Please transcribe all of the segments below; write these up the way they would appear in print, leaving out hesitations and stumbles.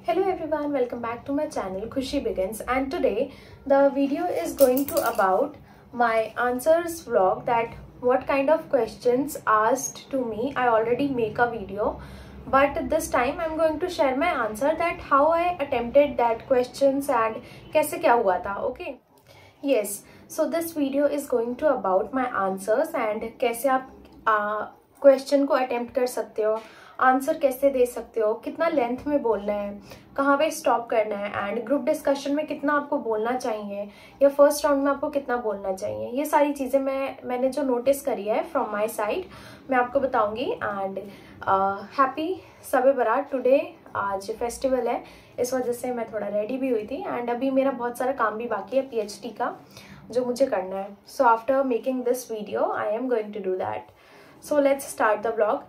Hello everyone, welcome back to my channel Khushi Begins, and today the video is going to about my answers vlog, that what kind of questions asked to me. I already make a video, but this time I'm going to share my answer, that how I attempted that questions and कैसे क्या हुआ था. Okay, yes, so this video is going to about my answers and कैसे आप question को attempt कर सकते हो, आंसर कैसे दे सकते हो, कितना लेंथ में बोलना है, कहाँ पे स्टॉप करना है, एंड ग्रुप डिस्कशन में कितना आपको बोलना चाहिए या फर्स्ट राउंड में आपको कितना बोलना चाहिए. ये सारी चीज़ें मैंने जो नोटिस करी है फ्रॉम माय साइड मैं आपको बताऊंगी. एंड हैप्पी सबे बारात टुडे. आज फेस्टिवल है, इस वजह से मैं थोड़ा रेडी भी हुई थी. एंड अभी मेरा बहुत सारा काम भी बाकी है PhD का जो मुझे करना है. So after making this video I am going to do that. So let's start the blog.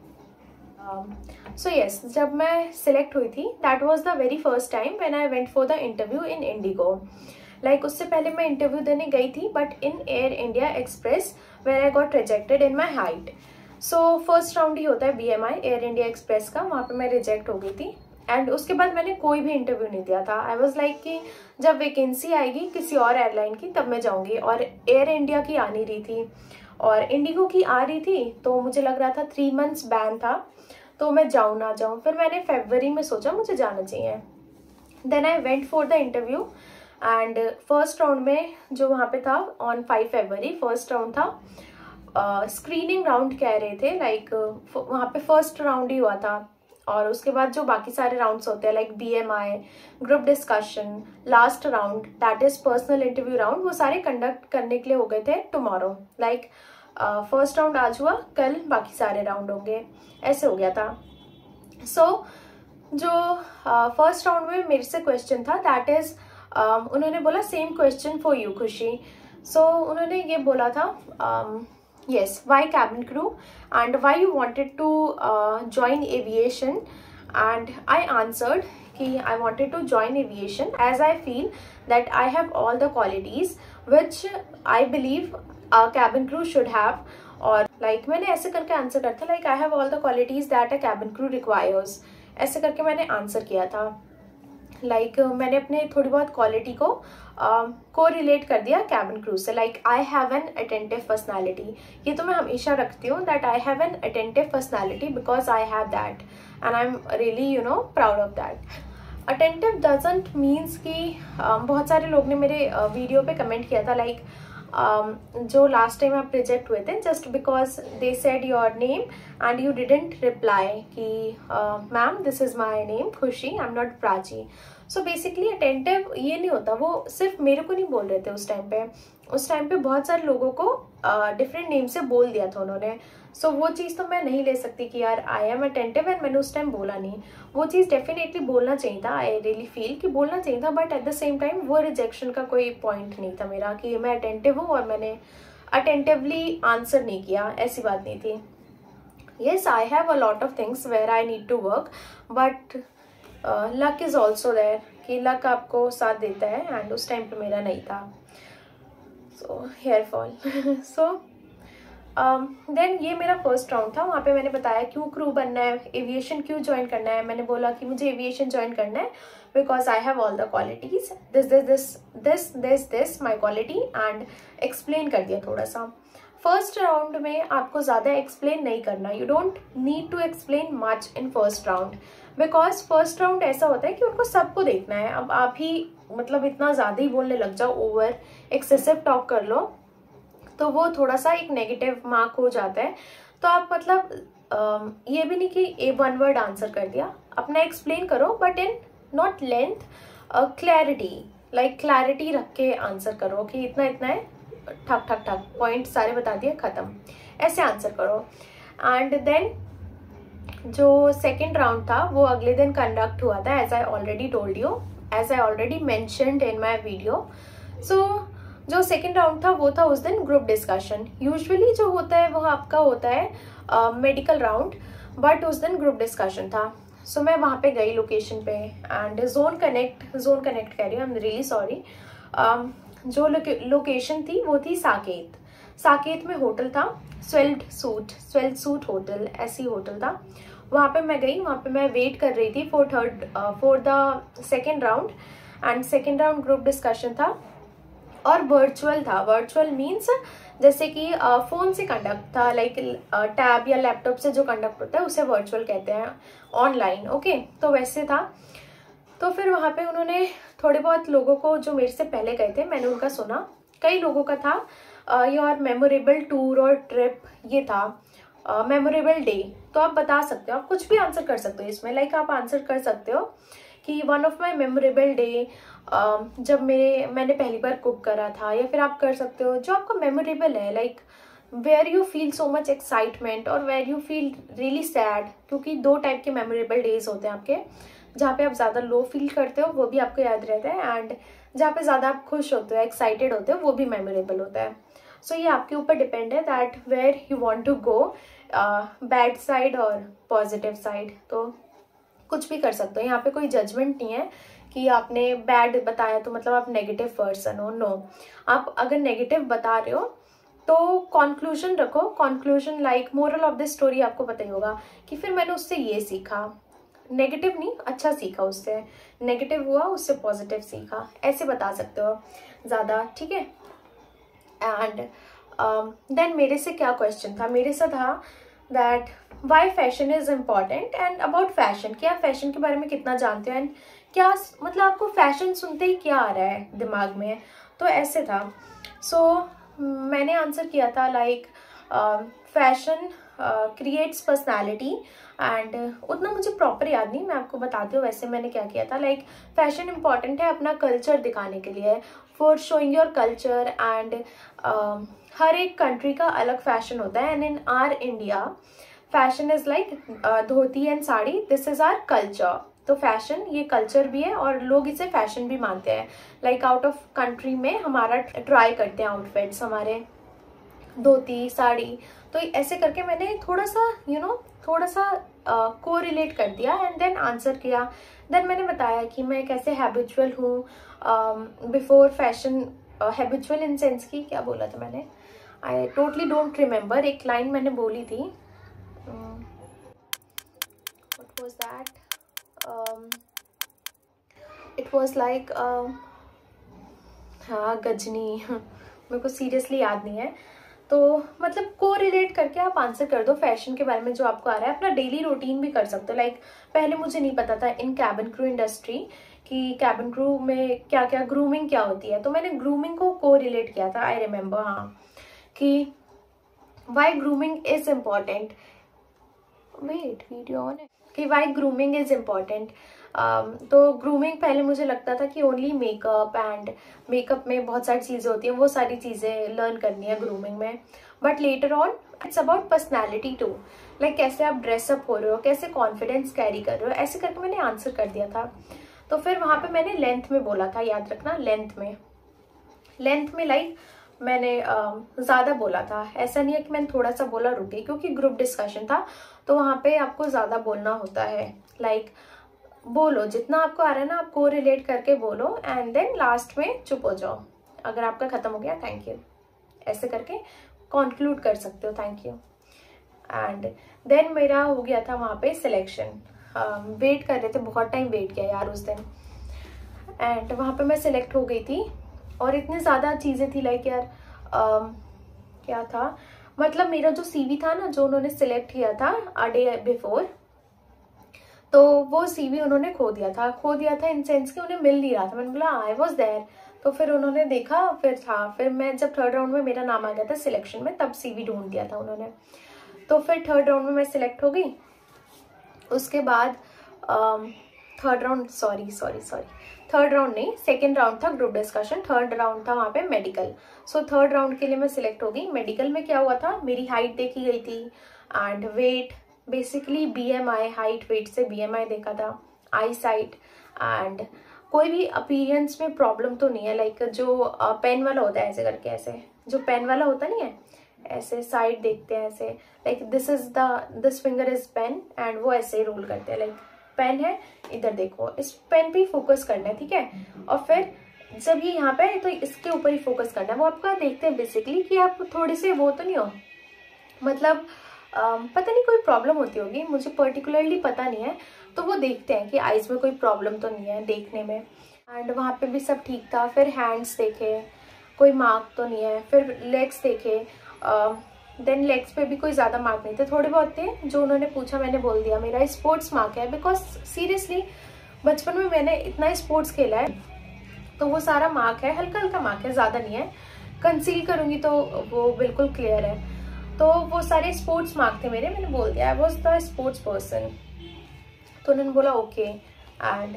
So yes, जब मैं सिलेक्ट हुई थी that was the very first time when I went for the interview in IndiGo. Like उससे पहले मैं interview देने गई थी but in Air India Express where I got rejected in my height. So first round ही होता है BMI air India express का, वहाँ पे मैं रिजेक्ट हो गई थी. एंड उसके बाद मैंने कोई भी इंटरव्यू नहीं दिया था. आई वॉज लाइक कि जब वैकेंसी आएगी किसी और एयरलाइन की तब मैं जाऊँगी. और एयर इंडिया की आ नहीं रही थी और इंडिगो की आ रही थी, तो मुझे लग रहा था 3 months बैन था, तो मैं जाऊँ ना जाऊँ. फिर मैंने फरवरी में सोचा मुझे जाना चाहिए. Then I went for the interview and first round में जो वहाँ पे था ऑन 5 फरवरी फर्स्ट राउंड था. स्क्रीनिंग राउंड कह रहे थे, लाइक वहाँ पे फर्स्ट राउंड ही हुआ था. और उसके बाद जो बाकी सारे राउंड्स होते हैं like BMI, group discussion, last round that is personal interview round, वो सारे कंडक्ट करने के लिए हो गए थे टुमारो. लाइक फर्स्ट राउंड आज हुआ, कल बाकी सारे राउंड होंगे, ऐसे हो गया था. सो जो फर्स्ट राउंड में मेरे से क्वेश्चन था दैट इज उन्होंने बोला सेम क्वेश्चन फॉर यू खुशी. सो उन्होंने ये बोला था yes, why cabin crew and why you wanted to join aviation. And I answered कि I wanted to join aviation as I feel that I have all the qualities which I believe a cabin crew should have. और like मैंने ऐसे करके answer करता था, like I have all the qualities that a cabin crew requires, ऐसे करके मैंने answer किया था. लाइक मैंने अपने थोड़ी बहुत क्वालिटी को रिलेट कर दिया कैबिन क्रू से. Like I have an attentive personality, ये तो मैं हमेशा रखती हूँ that I have an attentive personality because I have that and I am really proud of that. Attentive doesn't means कि बहुत सारे लोग ने मेरे वीडियो पे कमेंट किया था, लाइक जो लास्ट टाइम आप रिजेक्ट हुए थे just because they said your name and you didn't reply कि ma'am this is my name Khushi, I am not Prachi. So basically attentive ये नहीं होता, वो सिर्फ मेरे को नहीं बोल रहे थे उस टाइम पे बहुत सारे लोगों को डिफरेंट नेम से बोल दिया था उन्होंने. सो वो चीज़ तो मैं नहीं ले सकती कि यार आई एम अटेंटिव एंड मैंने उस टाइम बोला नहीं. वो चीज़ डेफिनेटली बोलना चाहिए था, आई रियली फील कि बोलना चाहिए था, but at the same time वो रिजेक्शन का कोई पॉइंट नहीं था मेरा कि मैं अटेंटिव हूँ और मैंने अटेंटिवली आंसर नहीं किया, ऐसी बात नहीं थी. Yes, I have a lot of things where I need to work, but luck is also there कि लक आपको साथ देता है एंड उस टाइम पे मेरा नहीं था. So hair fall. So then ये मेरा फर्स्ट राउंड था. वहाँ पे मैंने बताया क्यों क्रू बनना है, एविएशन क्यों ज्वाइन करना है. मैंने बोला कि मुझे एविएशन ज्वाइन करना है because I have all the qualities, this my quality, and explain कर दिया थोड़ा सा. फर्स्ट राउंड में आपको ज़्यादा एक्सप्लेन नहीं करना, you don't need to explain much in first round because first round ऐसा होता है कि उनको सबको देखना है. अब आप ही इतना ज़्यादा ही बोलने लग जाओ, ओवर एक्सेसिव टॉक कर लो, तो वो थोड़ा सा एक नेगेटिव मार्क हो जाता है. तो आप ये भी नहीं कि वन वर्ड आंसर कर दिया, अपना एक्सप्लेन करो but in not length, clarity, like clarity रख के आंसर करो कि इतना इतना है, ठक ठक ठक पॉइंट सारे बता दिए, ख़त्म, ऐसे आंसर करो. एंड देन जो सेकेंड राउंड था वो अगले दिन कंडक्ट हुआ था, as I already told you, as I already mentioned in my video. So जो सेकेंड राउंड था वो था उस दिन ग्रुप डिस्कशन. यूजुअली जो होता है वो आपका होता है मेडिकल राउंड, बट उस दिन ग्रुप डिस्कशन था. सो मैं वहाँ पे गई लोकेशन पे एंड जोन कनेक्ट कह रही हूँ, आई एम रियली सॉरी. जो लोकेशन थी वो थी साकेत में होटल था, स्वेल्ड सूट होटल, ऐसी होटल था. वहाँ पे मैं गई, वहाँ पे मैं वेट कर रही थी for the second round. And second round group discussion था और वर्चुअल था। वर्चुअल मीन्स जैसे कि फ़ोन से कंडक्ट था, लाइक टैब या लैपटॉप से जो कंडक्ट होता है उसे वर्चुअल कहते हैं, ऑनलाइन। ओके, तो वैसे था। तो फिर वहाँ पे उन्होंने थोड़े बहुत लोगों को जो मेरे से पहले गए थे मैंने उनका सुना। कई लोगों का था योर मेमोरेबल टूर और ट्रिप, ये था मेमोरेबल डे। तो आप बता सकते हो, आप कुछ भी आंसर कर सकते हो इसमें। लाइक आप आंसर कर सकते हो कि one of my memorable day, जब मैंने पहली बार कुक करा था, या फिर आप कर सकते हो जो आपका मेमोरेबल है, like where you feel so much excitement और where you feel really sad. क्योंकि 2 टाइप के मेमोरेबल डेज होते हैं आपके, जहाँ पे आप ज़्यादा लो फील करते हो वो भी आपको याद रहता है, एंड जहाँ पे ज़्यादा आप खुश होते हो, एक्साइटेड होते हो, वो भी मेमोरेबल होता है। सो ये आपके ऊपर डिपेंड है that where you want to go, bad side और पॉजिटिव साइड। तो कुछ भी कर सकते हो, यहाँ पे कोई जजमेंट नहीं है कि आपने बैड बताया तो मतलब आप नेगेटिव पर्सन हो। नो, आप अगर नेगेटिव बता रहे हो तो कंक्लूजन रखो। Conclusion like moral of the story आपको पता ही होगा कि फिर मैंने उससे ये सीखा, नेगेटिव नहीं, अच्छा सीखा उससे, नेगेटिव हुआ उससे पॉजिटिव सीखा, ऐसे बता सकते हो ज़्यादा, ठीक है। एंड देन मेरे से क्या क्वेश्चन था, मेरे से था that why fashion is important and about fashion, क्या फैशन के बारे में कितना जानते हो, एंड क्या मतलब आपको फैशन सुनते ही क्या आ रहा है दिमाग में। तो ऐसे था। सो मैंने आंसर किया था like fashion creates personality, and उतना मुझे प्रॉपर याद नहीं, मैं आपको बताती हूँ वैसे मैंने क्या किया था। लाइक फैशन इंपॉर्टेंट है अपना कल्चर दिखाने के लिए, for showing your culture, and हर एक कंट्री का अलग फैशन होता है, and in our India fashion is like dhoti and sari, this is our culture. तो फैशन ये कल्चर भी है और लोग इसे फैशन भी मानते हैं। लाइक आउट ऑफ कंट्री में हमारा ट्राई करते हैं आउटफिट्स हमारे, धोती साड़ी। तो ऐसे करके मैंने थोड़ा सा थोड़ा सा को रिलेट कर दिया एंड देन आंसर किया। देन मैंने बताया कि मैं कैसे हैबिचुअल हूँ before fashion. Habitual in sense की क्या बोला था मैंने, आई टोटली डोंट रिमेम्बर। एक लाइन मैंने बोली थी, what was that, it was like हाँ गजनी मेरे को सीरियसली याद नहीं है। तो मतलब को रिलेट करके आप आंसर कर दो फैशन के बारे में जो आपको आ रहा है। अपना डेली रूटीन भी कर सकते हो। लाइक पहले मुझे नहीं पता था इन कैबिन क्रू इंडस्ट्री कि कैबिन क्रू में क्या क्या ग्रूमिंग क्या होती है, तो मैंने ग्रूमिंग को रिलेट किया था। आई रिमेम्बर, हाँ, कि why grooming is important, wait video on है, कि वाई ग्रूमिंग इज इम्पॉर्टेंट। तो ग्रूमिंग पहले मुझे लगता था कि ओनली मेकअप, एंड मेकअप में बहुत सारी चीज़ें होती हैं, वो सारी चीज़ें लर्न करनी है ग्रूमिंग में। But later on it's about personality too, like कैसे आप ड्रेसअप हो रहे हो, कैसे कॉन्फिडेंस कैरी कर रहे हो, ऐसे करके मैंने आंसर कर दिया था। तो फिर वहाँ पे मैंने लेंथ में बोला था, याद रखना, लेंथ में लाइक मैंने ज़्यादा बोला था। ऐसा नहीं है कि मैंने थोड़ा सा बोला रुक गई, क्योंकि ग्रुप डिस्कशन था तो वहाँ पे आपको ज़्यादा बोलना होता है। लाइक बोलो जितना आपको आ रहा है ना, आप को रिलेट करके बोलो, एंड देन लास्ट में चुप हो जाओ। अगर आपका खत्म हो गया थैंक यू, ऐसे करके कंक्लूड कर सकते हो, थैंक यू। एंड देन मेरा हो गया था वहाँ पे सिलेक्शन। वेट कर रहे थे, बहुत टाइम वेट किया यार उस दिन, एंड वहाँ पे मैं सिलेक्ट हो गई थी। और इतनी ज़्यादा चीज़ें थी लाइक यार क्या था, मतलब मेरा जो सीवी था ना, जो उन्होंने सिलेक्ट किया था अ डे बिफोर, तो वो सीवी उन्होंने खो दिया था इन सेंस कि उन्हें मिल नहीं रहा था। मैंने बोला आई वॉज देयर, तो फिर उन्होंने देखा, फिर मैं जब थर्ड राउंड में मेरा नाम आ गया था सिलेक्शन में, तब सीवी ढूंढ दिया था उन्होंने। तो फिर थर्ड राउंड में मैं सिलेक्ट हो गई। उसके बाद थर्ड राउंड नहीं, सेकेंड राउंड था ग्रुप डिस्कशन, थर्ड राउंड था वहाँ पे मेडिकल। सो थर्ड राउंड के लिए मैं सिलेक्ट हो गई। मेडिकल में क्या हुआ था, मेरी हाइट देखी गई थी and weight, basically BMI, height weight से बीएमआई देखा था, आई साइट, एंड कोई भी अपीयरेंस में प्रॉब्लम तो नहीं है। लाइक जो पेन वाला होता है ऐसे करके, ऐसे जो पेन वाला होता नहीं है, ऐसे साइड देखते हैं ऐसे, like this finger is pen, and वो ऐसे रोल करते हैं, लाइक पेन है इधर देखो, इस पेन पे ही फोकस करना है, ठीक है। और फिर जब ये यहाँ पे है तो इसके ऊपर ही फोकस करना है। वो आपका देखते हैं बेसिकली कि आप थोड़े से वो तो नहीं हो, मतलब पता नहीं कोई प्रॉब्लम होती होगी, मुझे पर्टिकुलरली पता नहीं है। तो वो देखते हैं कि आइज़ में कोई प्रॉब्लम तो नहीं है देखने में। एंड वहाँ पे भी सब ठीक था। फिर हैंड्स देखे, कोई मार्क तो नहीं है। फिर लेग्स देखे, देन लेग्स पे भी कोई ज़्यादा मार्क नहीं थे, थोड़े बहुत थे। जो उन्होंने पूछा मैंने बोल दिया मेरा स्पोर्ट्स मार्क है, बिकॉज सीरियसली बचपन में मैंने इतना स्पोर्ट्स खेला है, तो वो सारा मार्क है, हल्का हल्का मार्क है, ज़्यादा नहीं है। कंसील करूँगी तो वो बिल्कुल क्लियर है। तो वो सारे स्पोर्ट्स मार्क थे मेरे, मैंने बोल दिया I was the sports person. तो उन्होंने बोला ओके। एंड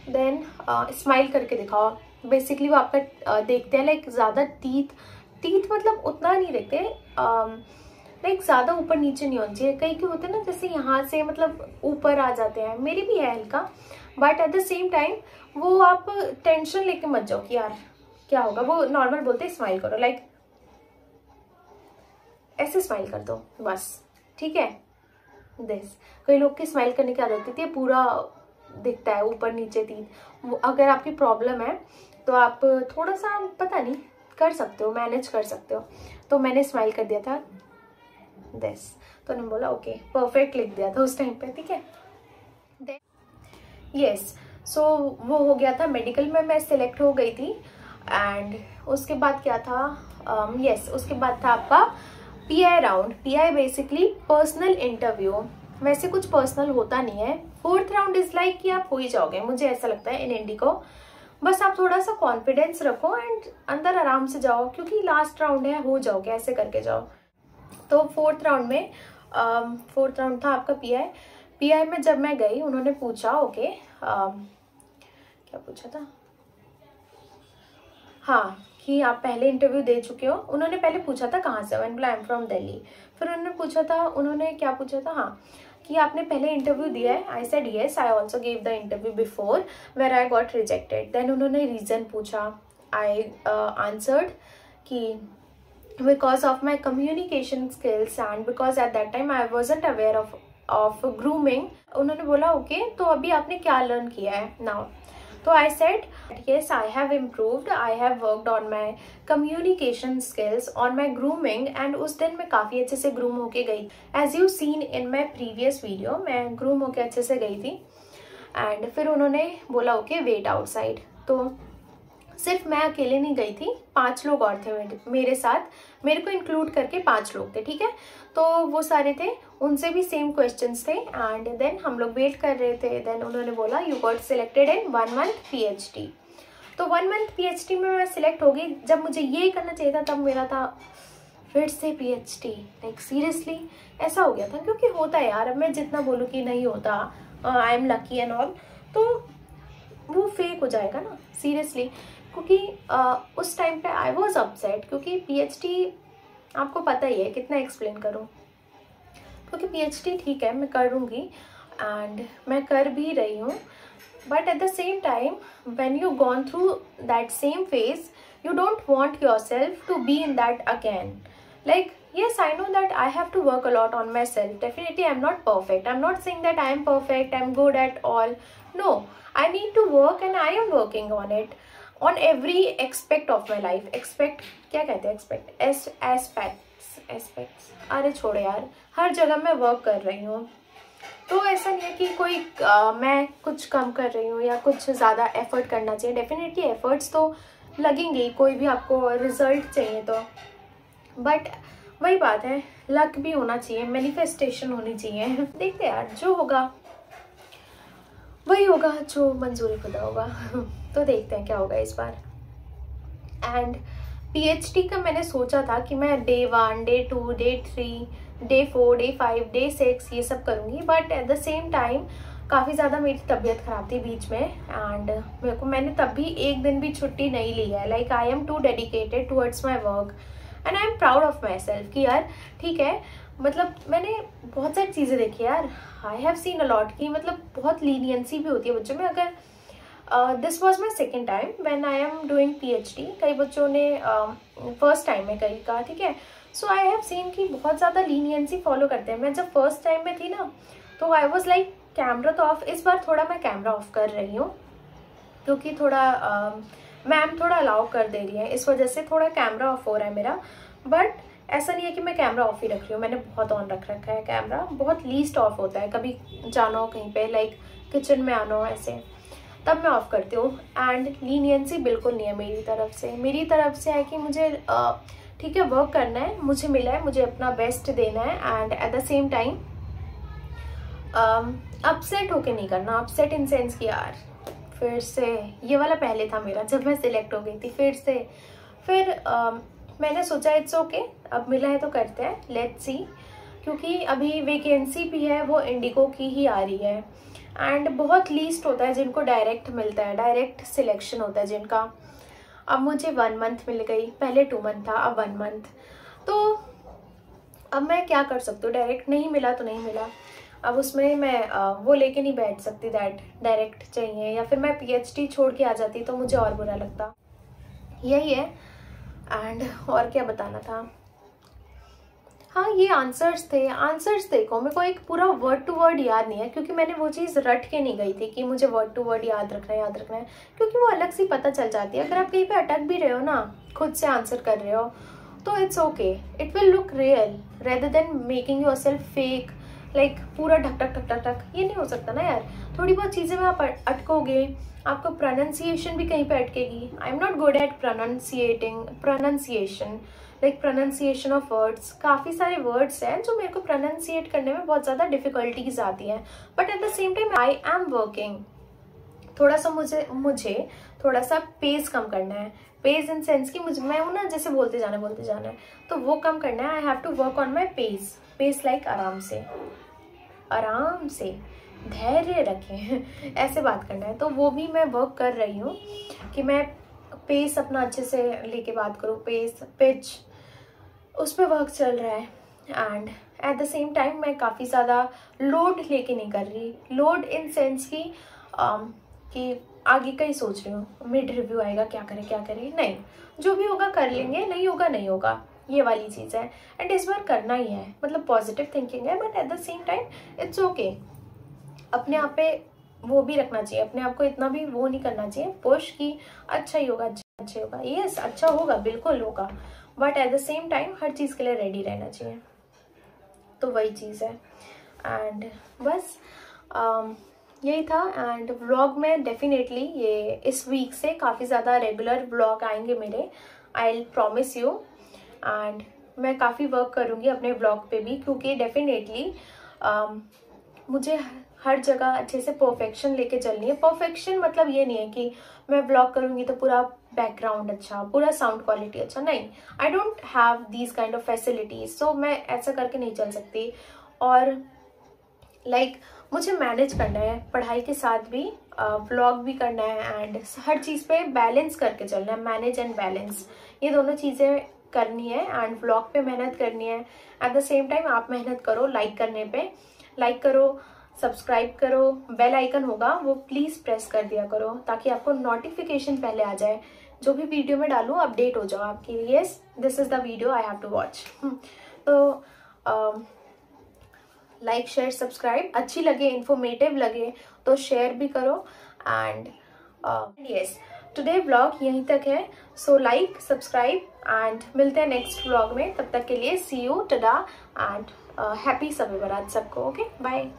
देन स्माइल करके दिखाओ। बेसिकली वो आपका देखते हैं लाइक ज़्यादा टीथ मतलब उतना नहीं देखते, लाइक ज़्यादा ऊपर नीचे नहीं होना चाहिए। कई के होते हैं ना जैसे यहाँ से मतलब ऊपर आ जाते हैं, मेरी भी है हल्का, but at the same time वो आप टेंशन लेके मत जाओ कि यार क्या होगा। वो नॉर्मल बोलते हैं स्माइल करो, लाइक ऐसे स्माइल कर दो बस, ठीक है। दिस कई लोग की स्माइल करने की आदत होती है पूरा दिखता है ऊपर नीचे टीथ। अगर आपकी प्रॉब्लम है तो आप थोड़ा सा पता नहीं कर सकते हो, मैनेज कर सकते हो। तो मैंने स्माइल कर दिया था दिस। तो उन्होंने बोला ओके, परफेक्ट लिख दिया था उस टाइम पे, ठीक है। यस, सो वो हो गया था। मेडिकल में मैं सिलेक्ट हो गई थी। एंड उसके बाद क्या था, यस उसके बाद था आपका pi round. Pi basically personal interview, वैसे कुछ पर्सनल होता नहीं है। 4th राउंड इज लाइक कि आप हो ही जाओगे, मुझे ऐसा लगता है इन इंडिको। बस आप थोड़ा सा कॉन्फिडेंस रखो एंड अंदर आराम से जाओ, क्योंकि लास्ट राउंड है, हो जाओगे, ऐसे करके जाओ। तो 4th राउंड में 4th राउंड था आपका पीआई। पीआई में जब मैं गई उन्होंने पूछा ओके, क्या पूछा था, हाँ कि आप पहले इंटरव्यू दे चुके हो। उन्होंने पहले पूछा था कहाँ से, मैंने बोला आई एम फ्रॉम दिल्ली। फिर उन्होंने पूछा था, उन्होंने क्या पूछा था, हाँ कि आपने पहले इंटरव्यू दिया है। I said yes, I also give the interview before where I got rejected. Then उन्होंने रीज़न पूछा। आई आंसर्ड कि because of my communication skills and because at that time I wasn't aware of grooming. उन्होंने बोला okay तो अभी आपने क्या learn किया है नाउ। तो I said yes, I have improved. I have worked on my communication skills, on my grooming, and उस दिन मैं काफ़ी अच्छे से ग्रूम होके गई। As you seen in my previous video, मैं ग्रूम होके अच्छे से गई थी। एंड फिर उन्होंने बोला ओके वेट आउटसाइड। तो सिर्फ मैं अकेले नहीं गई थी, 5 लोग और थे मेरे साथ, मेरे को इंक्लूड करके 5 लोग थे, ठीक है। तो वो सारे थे, उनसे भी सेम क्वेश्चंस थे। एंड देन हम लोग वेट कर रहे थे। देन उन्होंने बोला you got selected in 1 month PhD। तो 1 मंथ PhD में मैं सिलेक्ट हो गई। जब मुझे ये करना चाहिए था तब मेरा था फिर से PhD। लाइक सीरियसली ऐसा हो गया था, क्योंकि होता है यार, अब मैं जितना बोलूँ कि नहीं होता, I am lucky and all, तो वो फेक हो जाएगा ना सीरियसली। क्योंकि उस टाइम पे आई वॉज अपसेट, क्योंकि PhD आपको पता ही है, कितना एक्सप्लेन करूँ। क्योंकि PhD ठीक है मैं करूँगी एंड मैं कर भी रही हूँ, but at the same time when you gone through that same phase you don't want yourself to be in that again. Like yes, I know that I have to work a lot on myself. Definitely I'm not perfect. I'm not saying that I am perfect, I'm good at all. No, I need to work and I am working on it, on every aspect of my life. Expect क्या कहते हैं, expect aspects अरे छोड़ो यार, हर जगह मैं work कर रही हूँ। तो ऐसा नहीं है कि कोई मैं कुछ कम कर रही हूँ या कुछ ज़्यादा एफर्ट करना चाहिए। डेफिनेटली एफर्ट्स तो लगेंगे, कोई भी आपको रिजल्ट चाहिए तो। बट वही बात है, लक भी होना चाहिए, मैनिफेस्टेशन होनी चाहिए। देखते यार जो होगा वही होगा, जो मंजूरी खुदा होगा। तो देखते हैं क्या होगा इस बार। एंड PhD का मैंने सोचा था कि मैं Day 1, Day 2, Day 3, Day 4, Day 5, Day 6 ये सब करूँगी। But at the same time काफ़ी ज़्यादा मेरी तबीयत ख़राब थी बीच में। एंड मैंने तब भी एक दिन भी छुट्टी नहीं ली है। Like I am too dedicated towards my work and I am proud of my self कि यार ठीक है, मतलब मैंने बहुत सारी चीज़ें देखी यार। आई हैव सीन अलॉट की मतलब बहुत लीनियंसी भी होती है बच्चों में। अगर this was my second time when I am doing PhD। कई बच्चों ने फर्स्ट टाइम में कई कहा, ठीक है। सो आई हैव सीन कि बहुत ज़्यादा लीनियंसी फॉलो करते हैं। मैं जब फर्स्ट टाइम में थी ना तो आई वॉज लाइक कैमरा तो ऑफ। इस बार थोड़ा मैं कैमरा ऑफ कर रही हूँ क्योंकि थोड़ा मैम थोड़ा अलाउ कर दे रही है, इस वजह से थोड़ा कैमरा ऑफ हो रहा है मेरा। बट ऐसा नहीं है कि मैं कैमरा ऑफ ही रख रही हूँ, मैंने बहुत ऑन रख रखा है कैमरा, बहुत लीस्ट ऑफ होता है, कभी जाना हो कहीं पे लाइक किचन में आना हो ऐसे तब मैं ऑफ करती हूँ। एंड लीनियंसी बिल्कुल नहीं है मेरी तरफ से है कि मुझे ठीक है वर्क करना है, मुझे मिला है, मुझे अपना बेस्ट देना है and eight the same time upset होके नहीं करना। अपसेट इन सेंस कि यार फिर से ये वाला पहले था मेरा जब मैं सिलेक्ट हो गई थी, फिर मैंने सोचा इट्स ओके, अब मिला है तो करते हैं, लेट्स सी। क्योंकि अभी वैकेंसी भी है वो इंडिगो की ही आ रही है एंड बहुत लीस्ट होता है जिनको डायरेक्ट मिलता है, डायरेक्ट सिलेक्शन होता है जिनका। अब मुझे 1 मंथ मिल गई, पहले 2 मंथ था, अब 1 मंथ। तो अब मैं क्या कर सकती हूँ, डायरेक्ट नहीं मिला तो नहीं मिला, अब उसमें मैं वो लेके नहीं बैठ सकती दैट डायरेक्ट चाहिए, या फिर मैं PhD छोड़ के आ जाती तो मुझे और बुरा लगता। यही है। एंड और क्या बताना था, हाँ ये आंसर्स थे। आंसर्स देखो मेरे को एक पूरा वर्ड टू वर्ड याद नहीं है, क्योंकि मैंने वो चीज़ रट के नहीं गई थी कि मुझे वर्ड टू वर्ड याद रखना है, क्योंकि वो अलग सी पता चल जाती है। अगर आप कहीं पे अटक भी रहे हो ना, खुद से आंसर कर रहे हो, तो it's okay, it will look real rather than making yourself fake, like पूरा ढक ढक ढक ढक ढक। ये नहीं हो सकता ना यार, थोड़ी बहुत चीज़ें में आप अटकोगे, आपको प्रोनाउंसिएशन भी कहीं पे अटकेगी। I am not good at pronunciation, like pronunciation of words. काफ़ी सारे वर्ड्स हैं जो मेरे को प्रोनाउंसिएट करने में बहुत ज़्यादा डिफिकल्टीज आती हैं, but at the same time I am working. थोड़ा सा मुझे थोड़ा सा पेस कम करना है, पेस इन सेंस कि मैं हूँ ना जैसे बोलते जाना है, तो वो कम करना है। I have to work on my pace like आराम से धैर्य रखें ऐसे बात करना है। तो वो भी मैं वर्क कर रही हूँ कि मैं पेस अपना अच्छे से लेके बात करूँ, पिच उस पर वर्क चल रहा है। And eight the same time मैं काफ़ी ज़्यादा लोड लेके नहीं कर रही, लोड इन सेंस कि आगे का ही सोच रही हूँ, मिड रिव्यू आएगा क्या करें, नहीं, जो भी होगा कर लेंगे, नहीं होगा, ये वाली चीज़ है। एंड इस बार करना ही है, मतलब पॉजिटिव थिंकिंग है, but at the same time it's okay. अपने आप पे वो भी रखना चाहिए, अपने आप को इतना भी वो नहीं करना चाहिए पुश कि अच्छा ही होगा, अच्छा होगा, यस अच्छा होगा, बिल्कुल होगा, but at the same time हर चीज़ के लिए रेडी रहना चाहिए। तो वही चीज़ है। एंड बस यही था। एंड व्लॉग में डेफिनेटली ये इस वीक से काफ़ी ज़्यादा रेगुलर व्लॉग आएंगे मेरे, I will promise you. And मैं काफ़ी वर्क करूँगी अपने व्लॉग पे भी, क्योंकि डेफिनेटली मुझे हर जगह अच्छे से परफेक्शन लेके चलनी है। परफेक्शन मतलब ये नहीं है कि मैं व्लॉग करूँगी तो पूरा बैकग्राउंड अच्छा, पूरा साउंड क्वालिटी अच्छा, नहीं, I don't have these kind of facilities, so मैं ऐसा करके नहीं चल सकती। और लाइक मुझे मैनेज करना है, पढ़ाई के साथ भी व्लॉग भी करना है, एंड हर चीज़ पे बैलेंस करके चलना है, मैनेज एंड बैलेंस, ये दोनों चीज़ें करनी है। एंड व्लॉग पे मेहनत करनी है, एट द सेम टाइम आप मेहनत करो लाइक करने पे, लाइक करो, सब्सक्राइब करो, बेल आइकन होगा वो प्लीज़ प्रेस कर दिया करो, ताकि आपको नोटिफिकेशन पहले आ जाए, जो भी वीडियो में डालूँ अपडेट हो जाओ आपकी, yes this is the video I have to watch. तो लाइक शेयर सब्सक्राइब, अच्छी लगे, इन्फॉर्मेटिव लगे तो शेयर भी करो। एंड यस टुडे व्लॉग यहीं तक है, सो लाइक सब्सक्राइब एंड मिलते हैं नेक्स्ट व्लॉग में। तब तक के लिए see you, tada and happy Shab e Barat सबको। Okay bye.